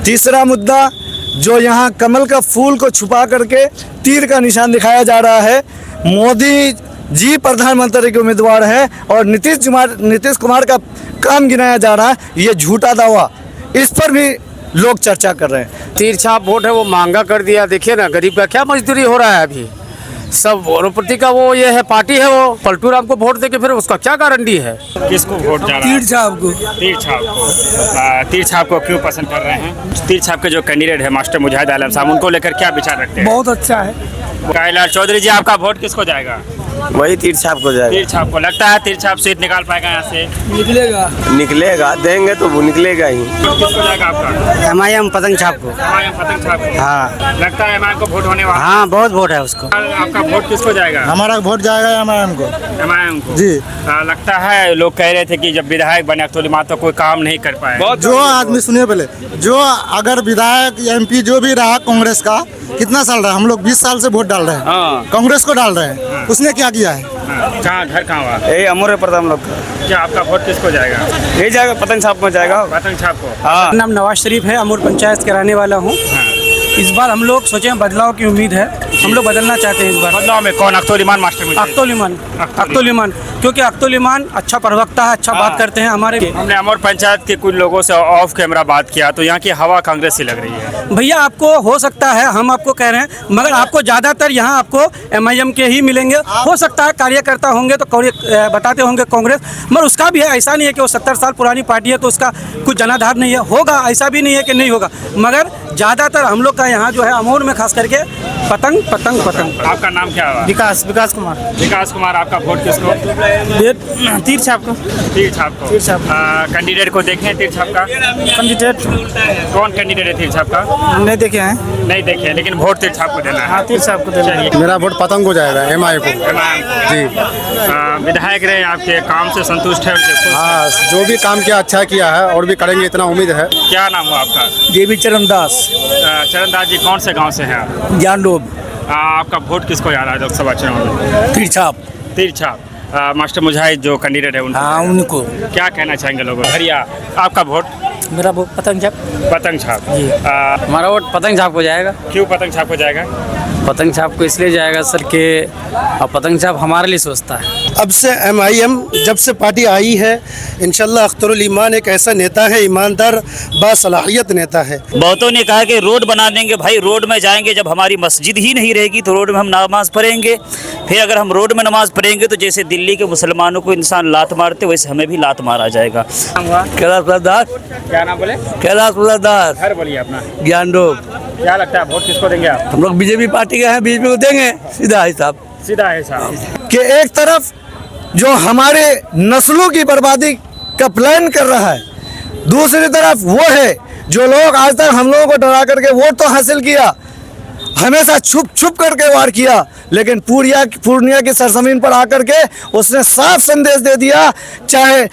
तीसरा मुद्दा, जो यहाँ कमल का फूल को छुपा करके तीर का निशान दिखाया जा रहा है। मोदी जी प्रधानमंत्री के उम्मीदवार हैं और नीतीश कुमार का काम गिनाया जा रहा है, ये झूठा दावा, इस पर भी लोग चर्चा कर रहे हैं। तीरछाप वोट है वो महंगा कर दिया। देखिए ना, गरीब का क्या मजदूरी हो रहा है अभी। सब करोड़पति का वो ये है, पार्टी है वो। पलटू राम को वोट देके फिर उसका क्या गारंटी है। किसको वोट जा रहा है? तीरछाप को। तीरछाप को क्यों पसंद कर रहे हैं? तीरछाप के जो कैंडिडेट है मास्टर मुजाहिद आलम साहब, उनको लेकर क्या विचार रखते हैं? बहुत अच्छा है। कैलाश चौधरी जी, आपका वोट किसको जाएगा? वही तीरछाप को जाएगा। तीरछाप को लगता है तीरछाप सीट निकाल पाएगा यहाँ से? निकलेगा, देंगे तो वो निकलेगा ही। किसको जाएगा आपका? एमआईएम पतंग छाप को। पतंग छाप को। हाँ, लगता है एमआईएम को वोट होने वाला? हाँ, बहुत वोट है उसको। आपका वोट किसको जाएगा? हमारा वोट जाएगा एमआईएम को। एमआईएम को जी। लगता है लोग कह रहे थे कि जब विधायक बने अख्तुल इमान तो कोई काम नहीं कर पाए। जो आदमी, सुनिए पहले, जो अगर विधायक एमपी जो भी रहा कांग्रेस का, कितना साल रहा, हम लोग 20 साल से वोट डाल रहे हैं, कांग्रेस को डाल रहे हैं, उसने क्या किया है? कहाँ घर कहाँ हुआ? यही अमूर्य पड़ता हम लोग का। क्या आपका वोट किसको जाएगा? यही जाएगा, पतंग छाप में जाएगा। पतंग छाप को। हाँ। नाम नवाज शरीफ है, अमूर पंचायत के रहने वाला हूँ। इस बार हम लोग सोचे बदलाव की उम्मीद है, हम लोग बदलना चाहते हैं इस बार। बदलाव में कौन? अख्तुल इमान मास्टर मुजाहिद? अख्तुल इमान, क्योंकि अख्तुल इमान अच्छा प्रवक्ता है, अच्छा बात करते हैं हमारे। हमने अमर पंचायत के कुछ लोगों से ऑफ कैमरा बात किया तो यहाँ की हवा कांग्रेस से लग रही है। भैया आपको हो सकता है, हम आपको कह रहे हैं, मगर आपको ज़्यादातर यहाँ आपको एमआईएम के ही मिलेंगे। हो सकता है कार्यकर्ता होंगे तो बताते होंगे कांग्रेस, मगर उसका भी है, ऐसा नहीं है कि वो 70 साल पुरानी पार्टी है तो उसका कुछ जनाधार नहीं है, होगा, ऐसा भी नहीं है कि नहीं होगा, मगर ज़्यादातर हम लोग का यहाँ जो है अमूर में खास करके पतंग पतंग पतंग। आपका नाम क्या है? विकास कुमार। विकास कुमार, आपका वोट किसको? तीरछाप को। तीरछाप को। कैंडिडेट को देखें तीरछाप का? कैंडिडेट कौन कैंडिडेट है तीरछाप का? नहीं देखे हैं। नहीं देखे हैं, लेकिन वोट तीरछाप को देना है। हाँ, तीरछाप को देना। मेरा वोट पतंग को जाएगा, एमआई को। जी। विधायक रहे, आपके काम से संतुष्ट है? उनसे खुश? हाँ, जो भी काम किया अच्छा किया है और भी करेंगे, इतना उम्मीद है। क्या नाम हुआ आपका? देवी चरणदास। चरणदास जी, कौन से गाँव से हैं आप? ज्ञानलोब। आपका वोट किसको जा रहा है लोकसभा चुनाव में? तीरछाप। तीरछाप। मास्टर मुजाहिद जो कैंडिडेट है उनको? हाँ, उनको। क्या कहना चाहेंगे लोगों? हरिया, आपका वोट? मेरा वो पतंग छाप। पतंग छाप। हमारा वोट पतंग छाप को जाएगा। क्यों पतंग छाप को जाएगा? पतंग छाप को इसलिए जाएगा सर कि पतंग छाप हमारे लिए सोचता है। अब से एमआईएम जब से पार्टी आई है, इंशाल्लाह अख्तरुल ईमान एक ऐसा नेता है, ईमानदार बासलाहियत नेता है। बहुतों ने कहा कि रोड बना देंगे। भाई रोड में जाएंगे, जब हमारी मस्जिद ही नहीं रहेगी तो रोड में हम नमाज पढ़ेंगे। फिर अगर हम रोड में नमाज पढ़ेंगे तो जैसे दिल्ली के मुसलमानों को इंसान लात मारते वैसे हमें भी लात मारा जाएगा। कैलाश प्रसाद। क्या नाम बोले? कैलाश प्रसाद। घर बोलिए अपना। ज्ञानलोब। क्या लगता है वोट किसको देंगे आप? हम लोग बीजेपी पार्टी के हैं, बीजेपी को देंगे। सीधा हिसाब। सीधा है साहब। कि एक तरफ जो हमारे नस्लों की बर्बादी का प्लान कर रहा है, दूसरी तरफ वो है जो लोग आज तक हम लोगों को डरा करके वोट तो हासिल किया, हमेशा छुप छुप करके वार किया, लेकिन पूर्णिया की सरजमीन पर आकर के उसने साफ संदेश दे दिया। चाहे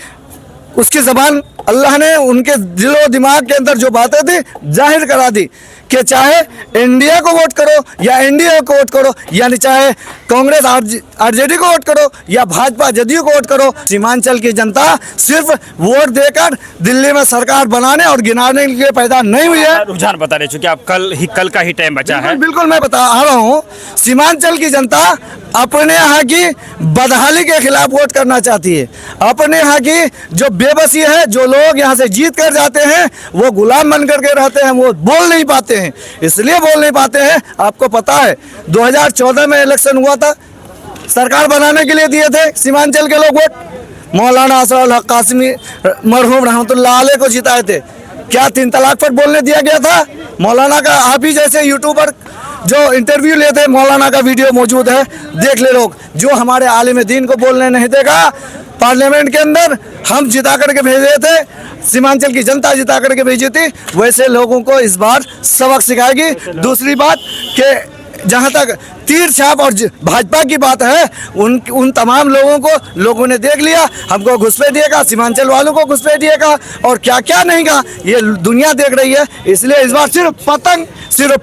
उसकी ज़बान, अल्लाह ने उनके दिलो दिमाग के अंदर जो बातें थी जाहिर करा दी कि चाहे इंडिया को वोट करो या एनडीए को वोट करो, यानी चाहे कांग्रेस आरजेडी को वोट करो या भाजपा जदयू को वोट करो, सीमांचल की जनता सिर्फ वोट देकर दिल्ली में सरकार बनाने और गिनाने के लिए पैदा नहीं हुई है। रुझान बता रहे, चूंकि आप कल का ही टाइम बचा है। बिल्कुल मैं बता आ रहा हूँ, सीमांचल की जनता अपने यहाँ की बदहाली के खिलाफ वोट करना चाहती है। अपने यहाँ की जो बेबसी है, जो लोग यहाँ से जीत कर जाते हैं वो गुलाम बन करके रहते हैं, वो बोल नहीं पाते हैं। इसलिए बोल नहीं पाते हैं, आपको पता है 2014 में इलेक्शन हुआ था, सरकार बनाने के लिए दिए थे सीमांचल के लोग वोट। मौलाना असर हक कासिमी मरहूम रहमतुल्लाह अलैह को जिताए थे। क्या 3 तलाक पर बोलने दिया गया था मौलाना का? आप ही जैसे यूट्यूबर जो इंटरव्यू लेते, मौलाना का वीडियो मौजूद है, देख ले लोग। जो हमारे आलिम दीन को बोलने नहीं देगा, पार्लियामेंट के अंदर हम जिता करके भेजे थे, सीमांचल की जनता जिता करके भेजी थी, वैसे लोगों को इस बार सबक सिखाएगी। दूसरी बात कि जहाँ तक तीर छाप और भाजपा की बात है, उन तमाम लोगों को लोगों ने देख लिया। हमको घुसपैठिएगा, सीमांचल वालों को घुसपैठिएगा और क्या क्या नहीं कहा, ये दुनिया देख रही है। इसलिए इस बार सिर्फ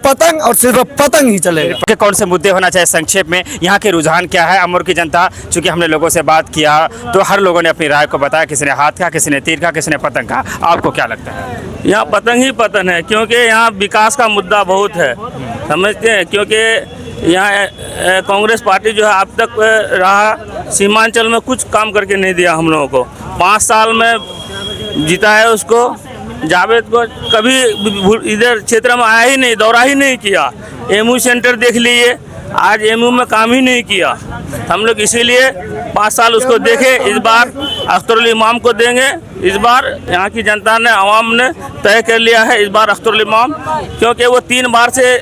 पतंग और सिर्फ पतंग ही चलेगा। के कौन से मुद्दे होना चाहिए संक्षेप में, यहाँ के रुझान क्या है अमर की जनता? चूंकि हमने लोगों से बात किया तो हर लोगों ने अपनी राय को बताया, किसी ने हाथ का, किसी ने तीर का, किसी ने पतंग का। आपको क्या लगता है? यहाँ पतंग ही पतंग है, क्योंकि यहाँ विकास का मुद्दा बहुत है, समझते हैं। क्योंकि यहाँ कांग्रेस पार्टी जो है अब तक रहा सीमांचल में कुछ काम करके नहीं दिया हम लोगों को। 5 साल में जीता है उसको, जावेद को कभी इधर क्षेत्र में आया ही नहीं, दौरा ही नहीं किया। एमयू सेंटर देख लीजिए, आज एमयू में काम ही नहीं किया। हम लोग इसीलिए 5 साल उसको देखे, इस बार अख्तरुल इमाम को देंगे। इस बार यहाँ की जनता ने, आवाम ने तय कर लिया है इस बार अख्तरुल इमाम, क्योंकि वो 3 बार से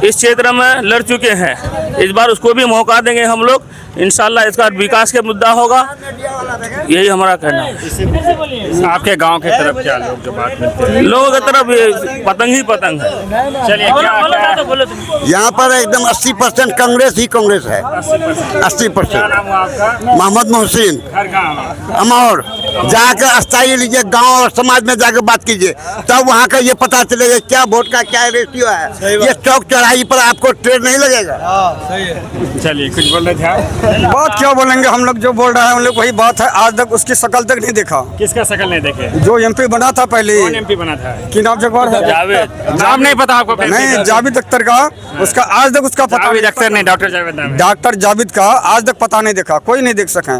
इस क्षेत्र में लड़ चुके हैं। इस बार उसको भी मौका देंगे हम लोग, इंशाल्लाह इसका विकास के मुद्दा होगा, यही हमारा कहना है। आपके गांव के तरफ क्या लोग जो बात मिलते हैं? लोगों की तरफ ये पतंग ही पतंग है। चलिए क्या यहाँ पर एकदम 80% कांग्रेस ही कांग्रेस है। 80%। क्या नाम हुआ आपका? मोहम्मद मोहसिन घर कहाँ? अमौर। जाकर स्थायी लीजिए, गांव और समाज में जाकर बात कीजिए, तब वहाँ का ये पता चलेगा क्या वोट का क्या रेशियो है। ये चौक चौराही पर आपको ट्रेड नहीं लगेगा। चलिए कुछ बोल रहे थे आप? बात क्या बोलेंगे, हम लोग जो बोल रहे हैं हम लोग वही बात है। आज तक उसकी शकल तक नहीं देखा। किसका शकल नहीं देखे? जो एमपी बना था पहले, कौन एमपी बना था? कि नाम जगवार है, जावेद। नाम नहीं पता आपको? नहीं, जावेद अख्तर का, उसका आज तक उसका पता जावेद अख्तर नहीं, डॉक्टर जावेद नाम है। डॉक्टर जावेद का आज तक पता नहीं देखा, कोई नहीं देख सके,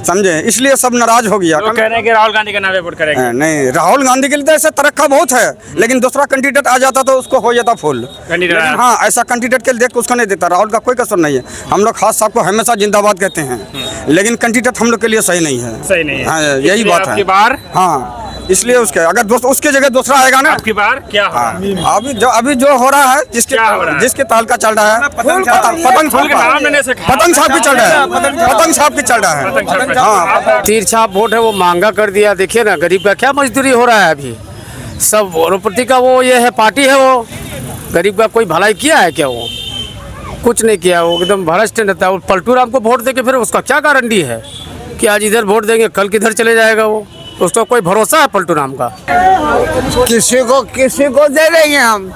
समझे। इसलिए सब नाराज हो गया। लोग कह रहे हैं कि राहुल गांधी का नाम पे वोट करेंगे। नहीं, राहुल गांधी के लिए तो ऐसा तरक्का बहुत है, लेकिन दूसरा कैंडिडेट आ जाता तो उसको हो जाता फुल। कैंडिडेट? हाँ, ऐसा कैंडिडेट के लिए देख उसको नहीं देता। राहुल का कोई कसर नहीं है। हम लोग खास साहब को हमेशा जिंदाबाद कहते हैं, लेकिन कैंडिडेट हम लोग के लिए सही नहीं है। सही नहीं है। हाँ, यही बात है। आपकी बार? हाँ, इसलिए उसके अगर उसके जगह दूसरा आएगा ना, आपकी बार क्या होगा? अभी जो हो रहा है, क्या हो रहा है? जिसके तहलका चल रहा है, पतंग फूल के नाम मैंने से कहा। पतंग साहब की चल रहा है, पतंग साहब की चल रहा है। हाँ, तीर छाप वोट है वो महंगा कर दिया। देखिए ना, गरीब का क्या मजदूरी हो रहा है अभी। सब करोड़पति का वो ये है, पार्टी है वो। गरीब का कोई भलाई किया है क्या? वो कुछ नहीं किया, वो एकदम भ्रष्ट रहता है। पलटू राम को वोट देके फिर उसका क्या गारंटी है कि आज इधर वोट देंगे कल किधर चले जाएगा वो? उसका कोई भरोसा है पलटू राम का? किसी को दे देंगे हम,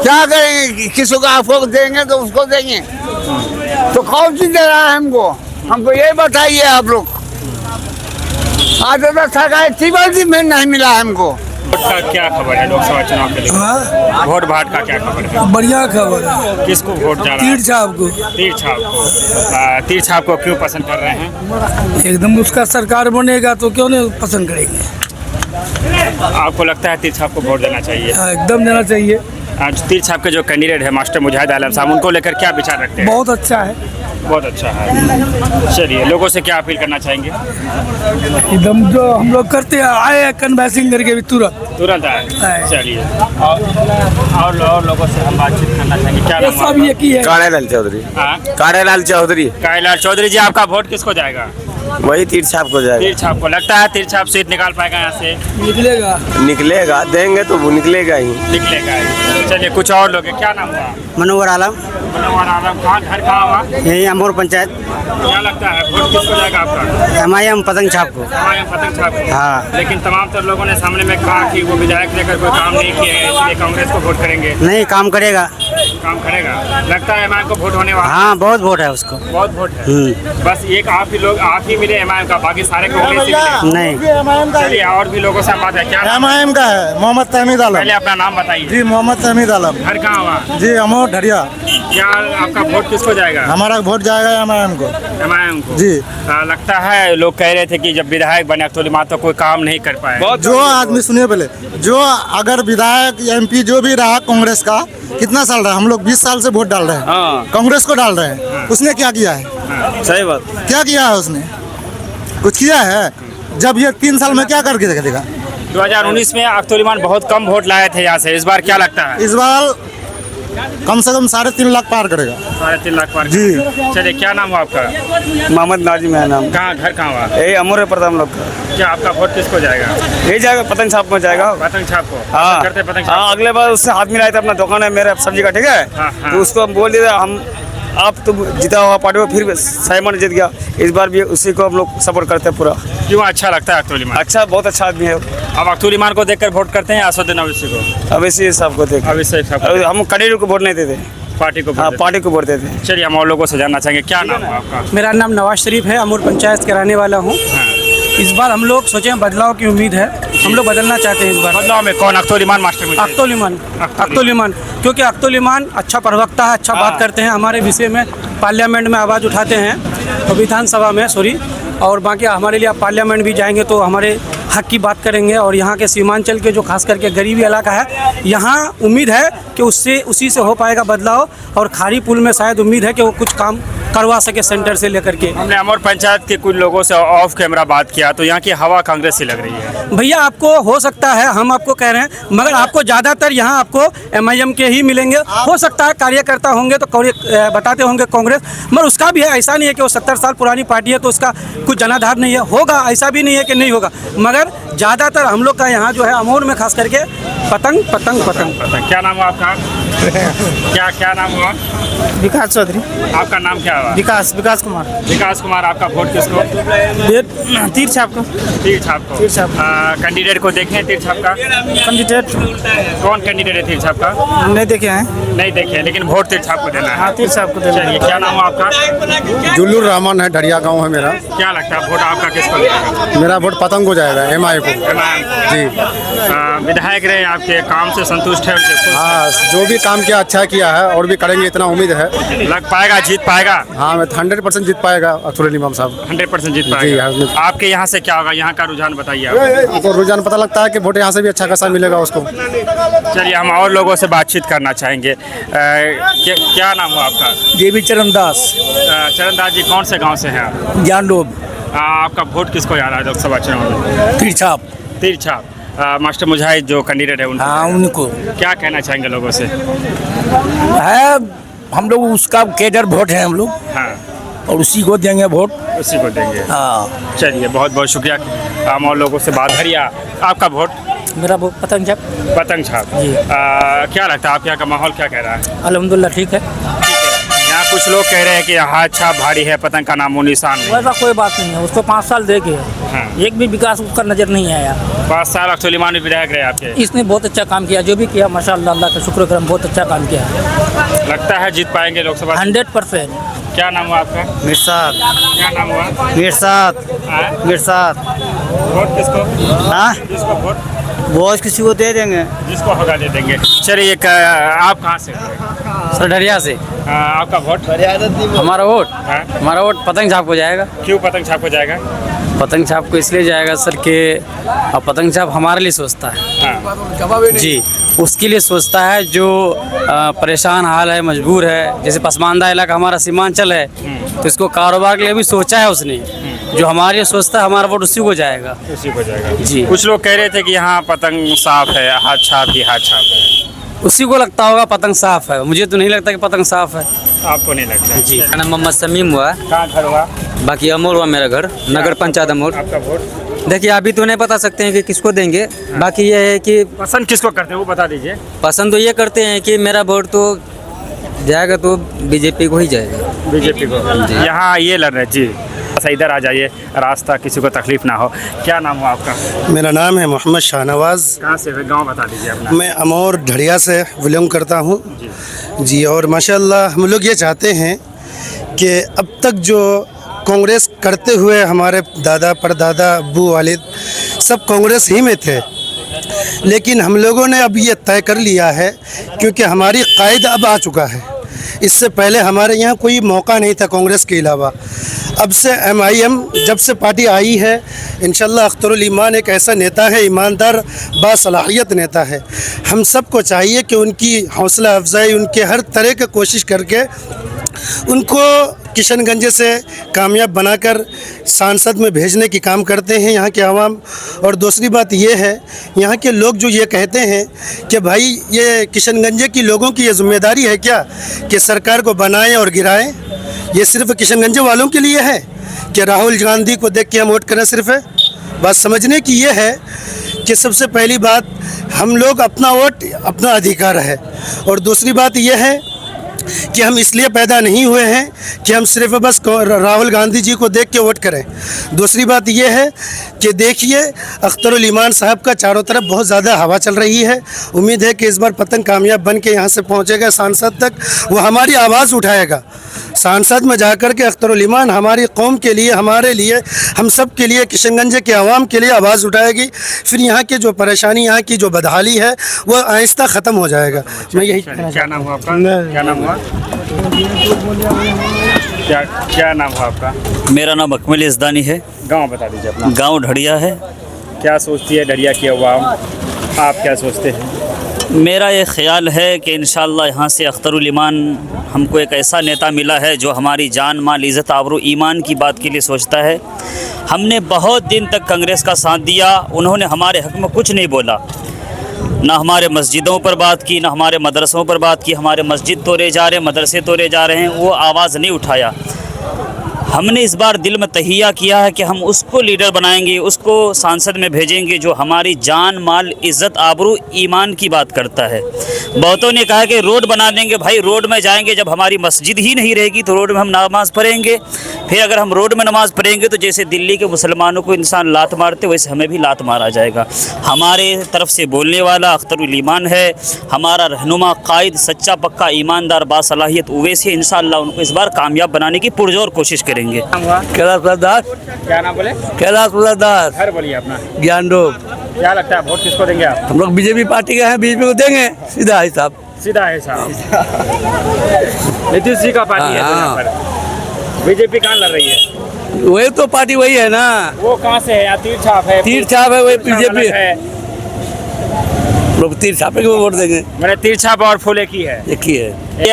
क्या करेंगे? किसी को आपको देंगे तो उसको देंगे, तो कौन सी दे रहा है हमको यही बताइए आप लोग। आज तक सरकार में नहीं मिला हमको। वोट का क्या खबर है लोकसभा चुनाव के लिए? वोट भाट का क्या खबर है? बढ़िया खबर है। किसको वोट जा रहा है? तीर छाप को। तीर छाप को। तीर छाप को क्यों पसंद कर रहे हैं? एकदम उसका सरकार बनेगा तो क्यों नहीं पसंद करेंगे। आपको लगता है तीर छाप को वोट देना चाहिए? एकदम देना चाहिए। आज तीर छाप के जो कैंडिडेट है मास्टर मुजाहिद आलम साहब, उनको लेकर क्या विचार रखते हैं? बहुत अच्छा है। बहुत अच्छा है। चलिए, लोगों से क्या अपील करना चाहेंगे? एकदम जो हम लोग करते हैं, आए कन्वेंसिंग करके भी तुरंत आए। चलिए, और लोगों से हम बातचीत करना चाहेंगे। क्या नाम सब ये की है। काड़ेलाल चौधरी। हाँ? काड़ेलाल चौधरी। कायलाल चौधरी जी, आपका वोट किसको जाएगा? वही तीर छाप को जाएगा। तीर छाप को। लगता है तीर छाप सीट निकाल पाएगा यहाँ से? निकलेगा। निकलेगा, देंगे तो वो निकलेगा ही। निकलेगा ही। चलिए, कुछ और लोग हैं। क्या नाम हुआ? मनोहर आलम। मनोहर आलम। कहाँ घर कहाँ हुआ? यही अमोर पंचायत। क्या लगता है वोट किसको जाएगा आपका? MIM पतंग छाप को। पतंग छाप को। हाँ। लेकिन तमाम तर लोगों ने सामने में कहा कि वो विधायक लेकर कोई काम नहीं किए हैं, इसलिए कांग्रेस को वोट करेंगे। नहीं, काम करेगा। काम करेगा। लगता है एमआईएम को वोट होने वाला? हाँ, बहुत वोट है उसको। बहुत वोट है। बस एक आप ही मिले एमआईएम का, बाकी सारे कांग्रेस मिले? नहीं। चलिए, और भी लोगों से बात है। क्या MIM का है, मोहम्मद तहमीद आलम। पहले अपना नाम बताइए। जी, मोहम्मद तहमीद आलम। घर कहाँ हुआ? जी, अमोर ढड़िया। क्या आपका वोट किसको जाएगा? हमारा वोट जाएगा MIM को। एमआईएम को। जी। लगता है लोग कह रहे थे कि जब विधायक बने अख्तरुल इमाम तो कोई काम नहीं कर पाए। जो आदमी, सुनिए पहले, जो अगर विधायक MP जो भी रहा कांग्रेस का, कितना साल रहा? हम लोग 20 साल से वोट डाल रहे हैं, कांग्रेस को डाल रहे हैं। उसने क्या किया है? सही बात। क्या किया है उसने? कुछ किया है? जब ये 3 साल में क्या करके देगा? 2019 में अख्तरुल इमाम बहुत कम वोट लाए थे यहाँ से। इस बार क्या लगता है? इस बार कम से कम 3.5 लाख पार करेगा। 3.5 लाख पार। जी। चलिए, क्या नाम हुआ आपका? मोहम्मद नाजिम है नाम। कहाँ घर कहाँ हुआ? यही अमूर है प्रथम लोग का। क्या आपका वोट किसको जाएगा? यही जाएगा पतंग छाप में जाएगा। पतंग छाप को? हाँ करते हैं पतंग छाप? हाँ, अगले बार उससे हाथ मिलाया था, अपना दुकान है मेरा सब्जी का, ठीक हाँ, है। हाँ। तो उसको हम बोल दिया हम आप तो जीता हुआ पार्टी में, फिर साइमन जीत गया। इस बार भी उसी को हम लोग सपोर्ट करते हैं पूरा। क्यों अच्छा लगता है अख्तुल ईमान? अच्छा, बहुत अच्छा आदमी है। अब अख्तुल ईमान को देखकर वोट करते हैं या असदुद्दीन ओवैसी को? अब इसी सबको देख, अब इससे सब हम कैंडिडेट को वोट नहीं देते, पार्टी को वोट हाँ देते हैं। पार्टी को वोट देते हैं। चलिए, हम और लोगों से जानना चाहेंगे, क्या नाम है आपका? मेरा नाम नवाज शरीफ है, अमूर पंचायत के रहने वाला हूँ। इस बार हम लोग सोचे बदलाव की उम्मीद है, हम लोग बदलना चाहते हैं इस बार। बदलाव में कौन? अख्तुल ईमान मास्टर में? अख्तुल ईमान, क्योंकि अख्तुल ईमान अच्छा प्रवक्ता है, अच्छा बात करते हैं हमारे विषय में, पार्लियामेंट में आवाज़ उठाते हैं, तो विधानसभा में सॉरी, और बाकी हमारे लिए आप पार्लियामेंट भी जाएंगे तो हमारे हक की बात करेंगे। और यहाँ के सीमांचल के जो खास करके गरीबी इलाका है, यहाँ उम्मीद है कि उसी से हो पाएगा बदलाव। और खारी पुल में शायद उम्मीद है कि वो कुछ काम करवा सके सेंटर से लेकर के। हमने अमर पंचायत के कुछ लोगों से ऑफ कैमरा बात किया तो यहाँ की हवा कांग्रेस से लग रही है। भैया आपको हो सकता है, हम आपको कह रहे हैं, मगर आपको ज़्यादातर यहाँ आपको MIM के ही मिलेंगे। हो सकता है कार्यकर्ता होंगे तो बताते होंगे कांग्रेस, मगर उसका भी है, ऐसा नहीं है कि वो 70 साल पुरानी पार्टी है तो उसका कुछ जनाधार नहीं है, होगा, ऐसा भी नहीं है कि नहीं होगा। मगर ज़्यादातर हम लोग का यहाँ जो है अमूर में खास करके पतंग पतंग पतंग पतंग। क्या नाम हुआ आपका? क्या नाम हुआ? विकास चौधरी। आपका नाम क्या हुआ? विकास कुमार। विकास कुमार। आपका वोट किसको? तीर छाप को। तीर छाप को। कैंडिडेट को देखें तीर छाप का? कैंडिडेट कौन कैंडिडेट है तीर छाप का? नहीं देखे हैं। नहीं देखे, लेकिन वोट तीर छाप को देना है। तीर छाप को देना। चलिए, क्या नाम हुआ आपका? जुल्लुर रहमान है, ढड़िया गाँव है मेरा। क्या लगता है वोट आपका किसको लगेगा? मेरा वोट पतंग को जाएगा, MI को। जी। विधायक रहे आपके, काम से संतुष्ट है उनके? हाँ, जो भी काम किया अच्छा किया है और भी करेंगे, इतना उम्मीद है। लग पाएगा, जीत पाएगा? हाँ, मैं 100% जीत पाएगा अख्तुल ईमान साहब। 100% जीत जी, पाएगा। हाँ। आपके यहाँ से क्या होगा? यहाँ का रुझान बताइए आप। तो रुझान पता लगता है कि वोट यहाँ से भी अच्छा खासा मिलेगा उसको। चलिए, हम और लोगों से बातचीत करना चाहेंगे। क्या नाम हुआ आपका? देवी चरणदास, चरणदास जी, कौन से गांव से हैं आप? ज्ञानलोब, आपका वोट किसको जा रहा है लोकसभा चुनाव में? तीरछाप। तीरछाप। मास्टर मुजाहिद जो कैंडिडेट है उनको? हाँ, उनको क्या कहना चाहेंगे लोगों से? है, हम लोग उसका केडर वोट है हम लोग, हाँ, और उसी को देंगे वोट। उसी को देंगे। हाँ। चलिए, बहुत बहुत शुक्रिया। हम और लोगों से बात करिए। आपका वोट? मेरा वो पतंग छाप। पतंग छाप। क्या लगता है आपके यहाँ का माहौल क्या कह रहा है? अल्हम्दुलिल्लाह ठीक है। यहाँ कुछ लोग कह रहे हैं कि हाथ छाप भारी है, पतंग का नामो निशान नहीं। वैसा कोई बात नहीं है, उसको 5 साल देखे हाँ। एक भी विकास उसका नजर नहीं आया। 5 साल अख्तुल ईमान भी विधायक रहे आपके? इसने बहुत अच्छा काम किया, जो भी किया माशाअल्लाह, अल्लाह का शुक्र करम, बहुत अच्छा काम किया। लगता है जीत पाएंगे लोकसभा? 100%। क्या नाम हुआ आपका? मिर्साद। क्या नाम हुआ? मिर्साद। वोट किसको? हाँ, किसको वोट? वोट किसी को दे देंगे। जिसको होगा दे देंगे। चलिए, आप कहाँ से? सरडरिया से। आपका वोट? हमारा वोट हाँ? हमारा वोट पतंग छाप को जाएगा। क्यों पतंग छाप हो जाएगा? पतंग छाप को इसलिए जाएगा सर कि पतंग छाप हमारे लिए सोचता है। हाँ। जी, उसके लिए सोचता है जो परेशान हाल है, मजबूर है। जैसे पसमानदा इलाका हमारा सीमांचल है, तो इसको कारोबार के लिए भी सोचा है उसने। जो हमारे लिए सोचता है, हमारा वोट उसी को जाएगा। उसी को जाएगा जी। कुछ लोग कह रहे थे कि यहाँ पतंग साफ है, हाथ छाप ही हाथ छाप है। उसी को लगता होगा पतंग साफ है, मुझे तो नहीं लगता कि पतंग साफ है। आपको नहीं लगता? जी। मेरा नाम मोहम्मद समीम हुआ, कहाँ घर हुआ? बाकी अमोर हुआ मेरा घर, नगर पंचायत अमोर। आपका वोट? देखिए, अभी तो नहीं बता सकते हैं कि किसको देंगे। बाकी ये है कि पसंद किसको करते हैं वो बता दीजिए। पसंद तो ये करते हैं कि मेरा वोट तो जाएगा तो बीजेपी को ही जाएगा। बीजेपी को। यहाँ ये लड़ रहे जी, बस इधर आ जाइए, रास्ता किसी को तकलीफ ना हो। क्या नाम हुआ आपका? मेरा नाम है मोहम्मद शाहनवाज। कहाँ से? गांव बता दीजिए अपना। मैं अमोर ढड़िया से बिलोंग करता हूँ जी। और माशाल्लाह हम लोग ये चाहते हैं कि अब तक जो कांग्रेस करते हुए हमारे दादा परदादा अब्बू वालिद सब कांग्रेस ही में थे, लेकिन हम लोगों ने अब ये तय कर लिया है, क्योंकि हमारी कायद अब आ चुका है। इससे पहले हमारे यहाँ कोई मौका नहीं था कांग्रेस के अलावा। अब से MIM जब से पार्टी आई है, इंशाल्लाह अख्तरुल ईमान एक ऐसा नेता है, ईमानदार बासलाहियत नेता है। हम सबको चाहिए कि उनकी हौसला अफजाई, उनके हर तरह की कोशिश करके उनको किशनगंज से कामयाब बनाकर सांसद में भेजने की काम करते हैं यहाँ के आवाम। और दूसरी बात ये है, यहाँ के लोग जो ये कहते हैं कि भाई ये किशनगंज की लोगों की ये जिम्मेदारी है क्या कि सरकार को बनाएं और गिराएं, ये सिर्फ किशनगंज वालों के लिए है कि राहुल गांधी को देख के हम वोट करें? सिर्फ है बात समझने की ये है कि सबसे पहली बात हम लोग अपना वोट अपना अधिकार है, और दूसरी बात ये है कि हम इसलिए पैदा नहीं हुए हैं कि हम सिर्फ बस राहुल गांधी जी को देख के वोट करें। दूसरी बात ये है कि देखिए अख्तरुल ईमान साहब का चारों तरफ बहुत ज़्यादा हवा चल रही है। उम्मीद है कि इस बार पतंग कामयाब बन के यहाँ से पहुँचेगा सांसद तक, वो हमारी आवाज़ उठाएगा। सांसद में जाकर के अख्तरुल ईमान हमारी कौम के लिए, हमारे लिए, हम सब के लिए, किशनगंज के आवाम के लिए आवाज़ उठाएगी। फिर यहाँ की जो परेशानी, यहाँ की जो बदहाली है वो आहिस्ता ख़त्म हो जाएगा। मैं यही क्या नाम हुआ आपका? क्या नाम हुआ? क्या नाम हुआ आपका? मेरा नाम अकमल इज़दानी है। गांव बता दीजिए अपना। गांव ढड़िया है। क्या सोचती है ढड़िया की अवाम, आप क्या सोचते हैं? मेरा ये ख्याल है कि इंशाअल्लाह यहाँ से अख्तरुल ईमान हमको एक ऐसा नेता मिला है जो हमारी जान माल इज़्ज़त आबरू ईमान की बात के लिए सोचता है। हमने बहुत दिन तक कांग्रेस का साथ दिया, उन्होंने हमारे हक़ में कुछ नहीं बोला, ना हमारे मस्जिदों पर बात की, ना हमारे मदरसों पर बात की। हमारे मस्जिद तोड़े जा रहे हैं, मदरसे तोड़े जा रहे हैं, वो आवाज़ नहीं उठाया। हमने इस बार दिल में तहिया किया है कि हम उसको लीडर बनाएंगे, उसको सांसद में भेजेंगे जो हमारी जान माल इज़्ज़त आबरू ईमान की बात करता है। बहुतों ने कहा कि रोड बना देंगे, भाई रोड में जाएंगे जब हमारी मस्जिद ही नहीं रहेगी तो रोड में हम नमाज़ पढ़ेंगे। फिर अगर हम रोड में नमाज़ पढ़ेंगे तो जैसे दिल्ली के मुसलमानों को इंसान लात मारते वैसे हमें भी लात मारा जाएगा। हमारे तरफ से बोलने वाला अख्तरुल ईमान है, हमारा रहनुमा कायद सच्चा पक्का ईमानदार बासलाहियत उवैसी है। इंशाअल्लाह उनको इस बार कामयाब बनाने की पुरजोर कोशिश करेंगे। कैलाश दास। क्या नाम बोले? कैलाश दास। घर बोलिए अपना। ज्ञान रोग। क्या लगता है वोट किसको देंगे आप? हम लोग बीजेपी पार्टी के हैं, बीजेपी को देंगे। सीधा है साहब, सीधा है साहब। नीतीश जी का पार्टी है तो यहाँ पर बीजेपी कहाँ लड़ रही है? वही तो पार्टी वही है ना। वो कहाँ से है? यहाँ तीर छाप है। तीर छाप है, वही बीजेपी है। लोग तीर छापे को वोट देंगे। मैंने तीर छाप और फूले की है। एक ही है। ये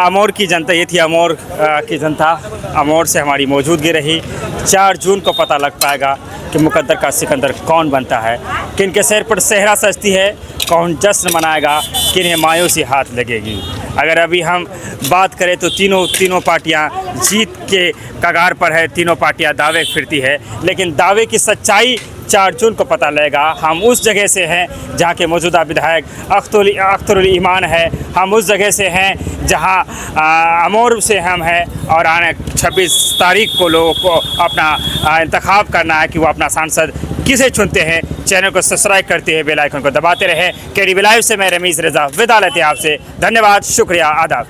अमौर की जनता, ये थी अमौर की जनता। अमौर से हमारी मौजूदगी रही। 4 जून को पता लग पाएगा कि मुकद्दर का सिकंदर कौन बनता है, किन के सिर पर सेहरा सजती है, कौन जश्न मनाएगा, किन्हें मायूसी हाथ लगेगी। अगर अभी हम बात करें तो तीनों पार्टियां जीत के कगार पर है, तीनों पार्टियां दावे फिरती है, लेकिन दावे की सच्चाई 4 जून को पता लगेगा। हम उस जगह से हैं जहाँ के मौजूदा विधायक अख्तरुल ईमान है, हम उस जगह से हैं जहाँ अमौर से हम हैं, और आने 26 तारीख को लोगों को अपना इंतखाब करना है कि वो अपना सांसद किसे चुनते हैं। चैनल को सब्सक्राइब करते हैं, बेल आइकन को दबाते रहें। KDV लाइव से मैं रमीज़ रज़ा विदा लेते हैं आपसे। धन्यवाद, शुक्रिया, आदाब।